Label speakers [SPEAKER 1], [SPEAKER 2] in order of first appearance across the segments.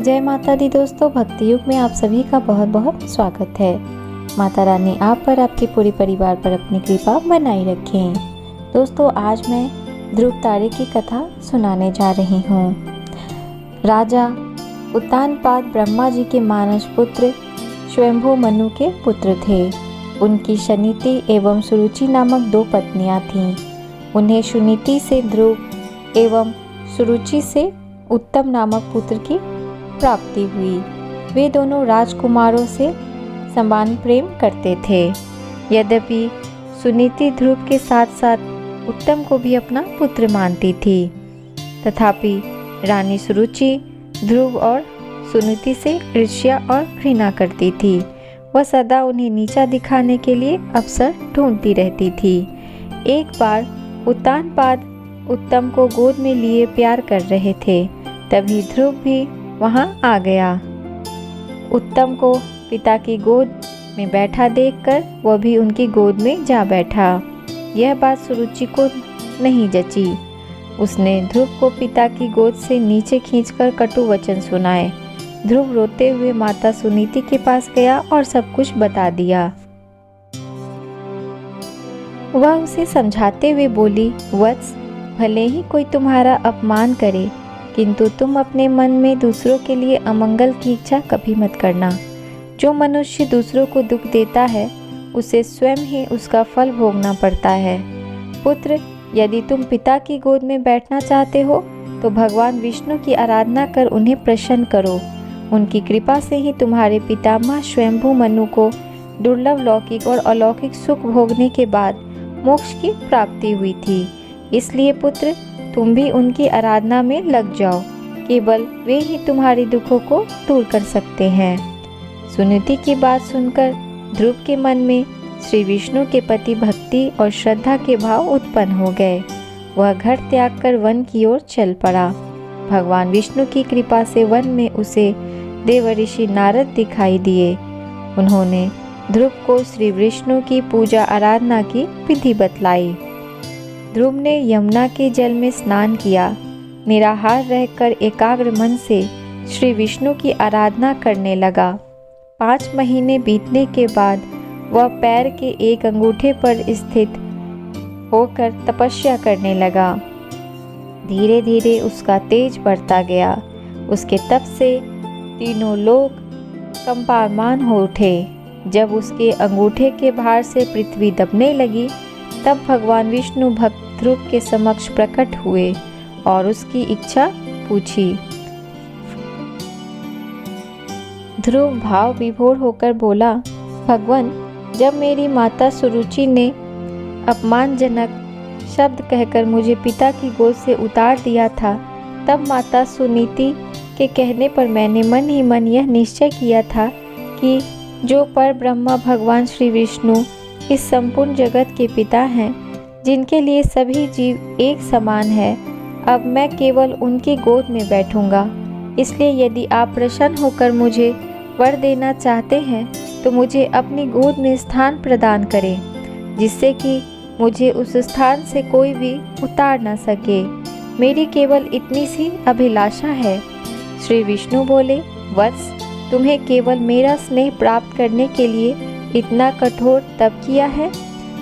[SPEAKER 1] जय माता दी दोस्तों, भक्ति युग में आप सभी का बहुत बहुत स्वागत है। माता रानी आप पर, आपके पूरे परिवार पर अपनी कृपा बनाई रखें। दोस्तों, आज मैं ध्रुव तारे की कथा सुनाने जा रही हूँ। राजा उत्तानपाद ब्रह्मा जी के मानस पुत्र स्वयंभू मनु के पुत्र थे। उनकी शनिति एवं सुरुचि नामक 2 पत्नियां थीं। उन्हें सुनीति से ध्रुव एवं सुरुचि से उत्तम नामक पुत्र की प्राप्ति हुई। वे दोनों राजकुमारों से समान प्रेम करते थे। यद्यपि सुनीति ध्रुव के साथ साथ उत्तम को भी अपना पुत्र मानती थी, तथापि रानी सुरुचि ध्रुव और सुनीति से ईर्ष्या और घृणा करती थी। वह सदा उन्हें नीचा दिखाने के लिए अवसर ढूंढती रहती थी। एक बार उत्तानपाद उत्तम को गोद में लिए प्यार कर रहे थे, तभी ध्रुव भी वहां आ गया। उत्तम को पिता की गोद में बैठा देखकर वह भी उनकी गोद में जा बैठा। यह बात सुरुचि को नहीं जची। उसने ध्रुव को पिता की गोद से नीचे खींचकर कटु वचन सुनाए। ध्रुव रोते हुए माता सुनीति के पास गया और सब कुछ बता दिया। वह उसे समझाते हुए बोली, वत्स, भले ही कोई तुम्हारा अपमान करे, किंतु तुम अपने मन में दूसरों के लिए अमंगल की इच्छा कभी मत करना। जो मनुष्य दूसरों को दुख देता है, उसे स्वयं ही उसका फल भोगना पड़ता है। पुत्र, यदि तुम पिता की गोद में बैठना चाहते हो तो भगवान विष्णु की आराधना कर उन्हें प्रसन्न करो। उनकी कृपा से ही तुम्हारे पितामह स्वयंभू मनु को दुर्लभ लौकिक और अलौकिक सुख भोगने के बाद मोक्ष की प्राप्ति हुई थी। इसलिए पुत्र, तुम भी उनकी आराधना में लग जाओ। केवल वे ही तुम्हारे दुखों को दूर कर सकते हैं। सुनीति की बात सुनकर ध्रुव के मन में श्री विष्णु के प्रति भक्ति और श्रद्धा के भाव उत्पन्न हो गए। वह घर त्याग कर वन की ओर चल पड़ा। भगवान विष्णु की कृपा से वन में उसे देवऋषि नारद दिखाई दिए। उन्होंने ध्रुव को श्री विष्णु की पूजा आराधना की विधि बतलाई। ध्रुव ने यमुना के जल में स्नान किया। निराहार रहकर एकाग्र मन से श्री विष्णु की आराधना करने लगा। 5 महीने बीतने के बाद वह पैर के एक अंगूठे पर स्थित होकर तपस्या करने लगा। धीरे धीरे उसका तेज बढ़ता गया। उसके तप से तीनों लोक कंपायमान हो उठे। जब उसके अंगूठे के भार से पृथ्वी दबने लगी, तब भगवान विष्णु भक्त ध्रुव के समक्ष प्रकट हुए और उसकी इच्छा पूछी। ध्रुव भाव विभोर होकर बोला, भगवान, जब मेरी माता सुरुचि ने अपमानजनक शब्द कहकर मुझे पिता की गोद से उतार दिया था, तब माता सुनीति के कहने पर मैंने मन ही मन यह निश्चय किया था कि जो पर ब्रह्मा भगवान श्री विष्णु इस संपूर्ण जगत के पिता हैं, जिनके लिए सभी जीव एक समान है, अब मैं केवल उनकी गोद में बैठूंगा। इसलिए यदि आप प्रसन्न होकर मुझे वर देना चाहते हैं तो मुझे अपनी गोद में स्थान प्रदान करें, जिससे कि मुझे उस स्थान से कोई भी उतार न सके। मेरी केवल इतनी सी अभिलाषा है। श्री विष्णु बोले, वत्स, तुम्हें केवल मेरा स्नेह प्राप्त करने के लिए इतना कठोर तप किया है,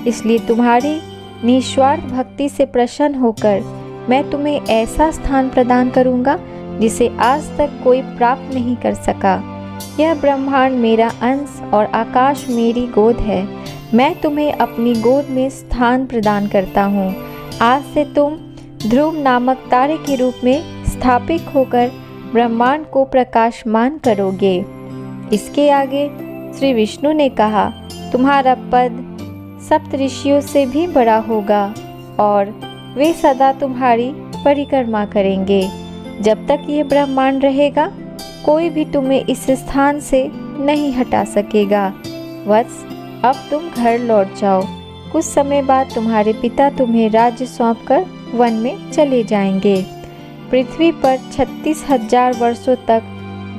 [SPEAKER 1] इसलिए तुम्हारी निस्वार्थ भक्ति से प्रसन्न होकर मैं तुम्हें ऐसा स्थान प्रदान करूंगा जिसे आज तक कोई प्राप्त नहीं कर सका। यह ब्रह्मांड मेरा अंश और आकाश मेरी गोद है। मैं तुम्हें अपनी गोद में स्थान प्रदान करता हूँ। आज से तुम ध्रुव नामक तारे के रूप में स्थापित होकर ब्रह्मांड को प्रकाशमान करोगे। इसके आगे श्री विष्णु ने कहा, तुम्हारा पद सप्त ऋषियों से भी बड़ा होगा और वे सदा तुम्हारी परिक्रमा करेंगे। जब तक ये ब्रह्मांड रहेगा, कोई भी तुम्हें इस स्थान से नहीं हटा सकेगा। वत्स, अब तुम घर लौट जाओ। कुछ समय बाद तुम्हारे पिता तुम्हें राज्य सौंपकर वन में चले जाएंगे। पृथ्वी पर 36,000 वर्षों तक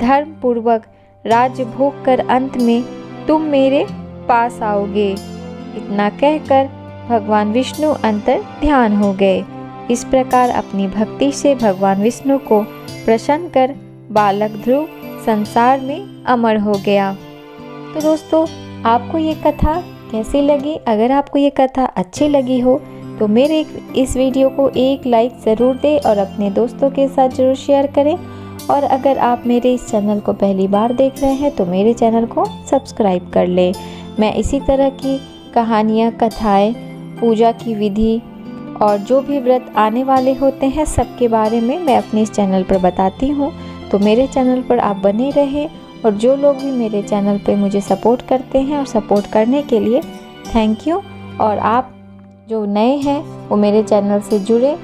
[SPEAKER 1] धर्म पूर्वक राज्य भोग कर अंत में तुम मेरे पास आओगे। इतना कहकर भगवान विष्णु अंतर ध्यान हो गए। इस प्रकार अपनी भक्ति से भगवान विष्णु को प्रसन्न कर बालक ध्रुव संसार में अमर हो गया। तो दोस्तों, आपको ये कथा कैसी लगी? अगर आपको ये कथा अच्छी लगी हो तो मेरे इस वीडियो को एक लाइक ज़रूर दें और अपने दोस्तों के साथ ज़रूर शेयर करें। और अगर आप मेरे इस चैनल को पहली बार देख रहे हैं तो मेरे चैनल को सब्सक्राइब कर लें। मैं इसी तरह की कहानियाँ, कथाएँ, पूजा की विधि और जो भी व्रत आने वाले होते हैं सबके बारे में मैं अपने इस चैनल पर बताती हूँ। तो मेरे चैनल पर आप बने रहें। और जो लोग भी मेरे चैनल पे मुझे सपोर्ट करते हैं और सपोर्ट करने के लिए थैंक यू। और आप जो नए हैं वो मेरे चैनल से जुड़े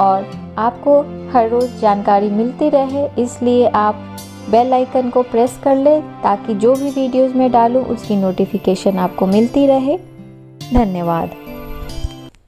[SPEAKER 1] और आपको हर रोज़ जानकारी मिलती रहे, इसलिए आप बेल आइकन को प्रेस कर लें ताकि जो भी वीडियोज़ मैं डालूँ उसकी नोटिफिकेशन आपको मिलती रहे। धन्यवाद।